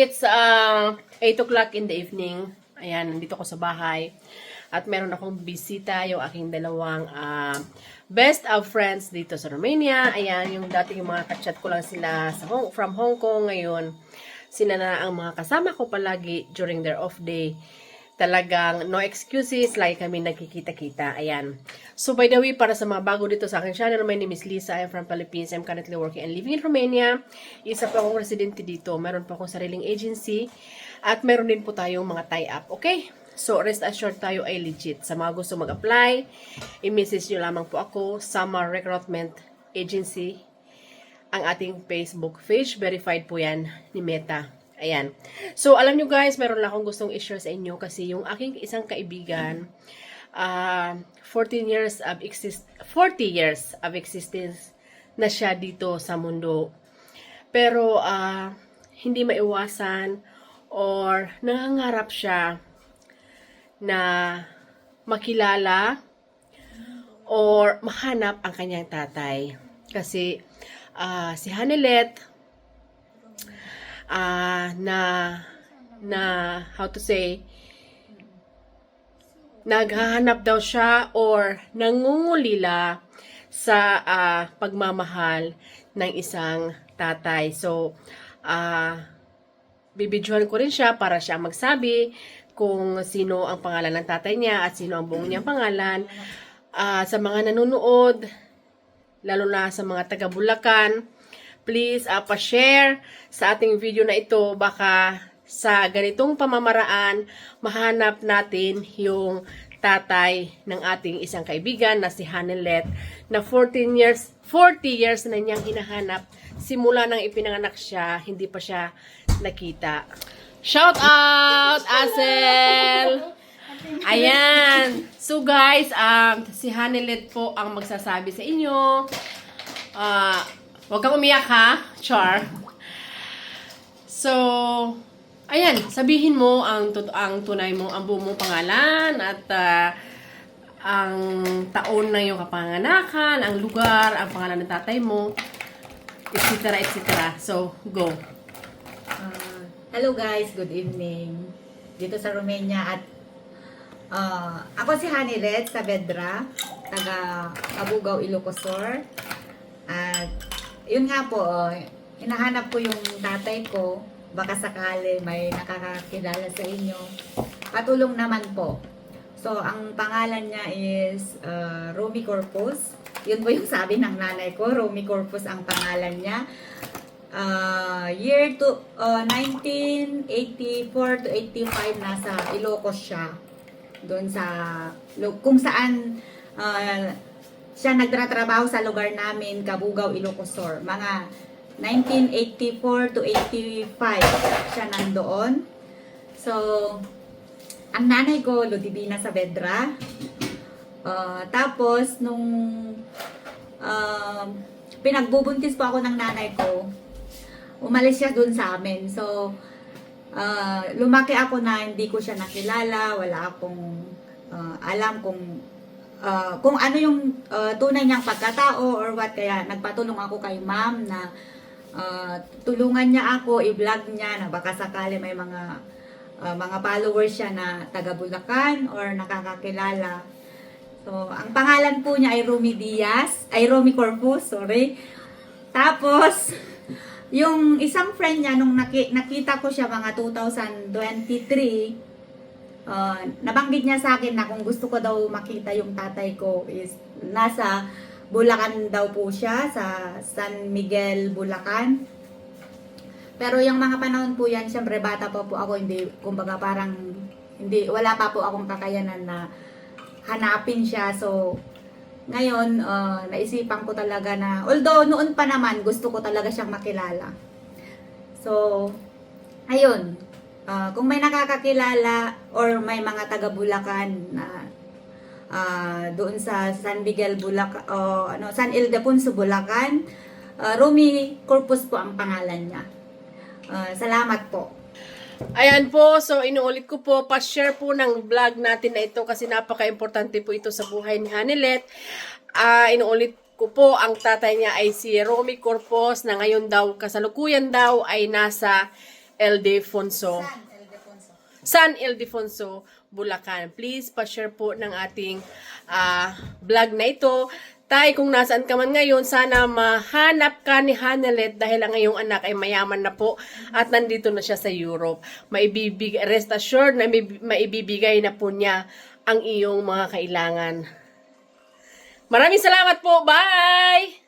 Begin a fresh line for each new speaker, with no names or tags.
it's 8 o'clock in the evening. Ayan, nandito ko sa bahay. At meron akong bisita, yung aking dalawang best of friends dito sa Romania. Ayan, yung dating yung mga kachat ko lang sila from Hong Kong ngayon. Sila na ang mga kasama ko palagi during their off day. Talagang no excuses, lagi kami nagkikita-kita. Ayan. So by the way, para sa mga bago dito sa aking channel, my name is Lisa. I'm from Philippines. I'm currently working and living in Romania. Isa po akong residente dito. Meron po akong sariling agency. At meron din po tayong mga tie-up. Okay? So rest assured tayo ay legit. Sa mga gusto mag-apply, i-message nyo lamang po ako, Summer Recruitment Agency. Ang ating Facebook page, verified po yan ni Meta. Ayan. So, alam nyo guys, meron lang akong gustong i-share sa inyo kasi yung aking isang kaibigan, 40 years of existence na siya dito sa mundo. Pero, hindi maiwasan or nangangarap siya na makilala or mahanap ang kanyang tatay. Kasi, si Hanelet, how to say, naghahanap daw siya or nangungulila sa pagmamahal ng isang tatay. So, bibidyohan ko rin siya para siya magsabi kung sino ang pangalan ng tatay niya at sino ang buong niyang pangalan. Sa mga nanonood, lalo na sa mga taga Bulacan, please pa-share sa ating video na ito. Baka sa ganitong pamamaraan, mahanap natin yung tatay ng ating isang kaibigan na si Hanelet na 40 years na niyang hinahanap. Simula nang ipinanganak siya, hindi pa siya nakita. Shout out, Asel! Ayan. So guys, si Hanelet po ang magsasabi sa inyo. Huwag kang umiyak ha, Char. So, ayan, sabihin mo ang tunay mo, ang buong mong pangalan at ang taon ng iyong kapanganakan, ang lugar, ang pangalan ng tatay mo, etc. etc. So, go.
Hello guys, good evening. Dito sa Romania at ako si Hanelet Saavedra, taga Cabugao, Ilocosur. At yun nga po, hinahanap ko yung tatay ko. Baka sakali may nakakakilala sa inyo. Patulong naman po. So, ang pangalan niya is Romy Corpus. Yun po yung sabi ng nanay ko, Romy Corpus ang pangalan niya. Year 1984 to 85, nasa Ilocos siya. Doon sa, kung saan siya nagtratrabaho sa lugar namin, Cabugao, Ilocosur. Mga 1984 to 85 siya nandoon. So, ang nanay ko, Ludivina Saavedra. Tapos, nung pinagbubuntis po ako ng nanay ko, umalis siya dun sa amin. So, lumaki ako na hindi ko siya nakilala, wala akong alam kung ano yung tunay niyang pagkatao or what. Kaya nagpatulong ako kay ma'am na tulungan niya ako, i-vlog niya na baka sakali may mga followers siya na taga Bulacan or nakakakilala. So, ang pangalan po niya ay Romy Corpus, sorry. Tapos, yung isang friend niya, nung nakita ko siya mga 2023, nabanggit niya sa akin na kung gusto ko daw makita yung tatay ko is nasa Bulacan daw po siya, sa San Miguel, Bulacan. Pero yung mga panahon po yan, syempre bata pa po ako, kumbaga parang wala pa po akong kakayanan na hanapin siya. So, ngayon, naisipan ko talaga na, although noon pa naman, gusto ko talaga siyang makilala. So, ayun. Kung may nakakakilala or may mga taga Bulacan na doon sa San Miguel, Bulacan, San Ildefonso, Bulacan, Romy Corpus po ang pangalan niya. Salamat po.
Ayan po, so inuulit ko po, pa-share po ng vlog natin na ito kasi napaka-importante po ito sa buhay ni Hanelet. Inuulit ko po, ang tatay niya ay si Romy Corpus na ngayon daw, kasalukuyan daw ay nasa Ildefonso. San Ildefonso, Bulacan. Please, pa-share po ng ating vlog na ito. Tay, kung nasaan ka man ngayon, sana mahanap ka ni Hanelet dahil ang iyong anak ay mayaman na po at nandito na siya sa Europe. Rest assured na maibibigay na po niya ang iyong mga kailangan. Maraming salamat po. Bye!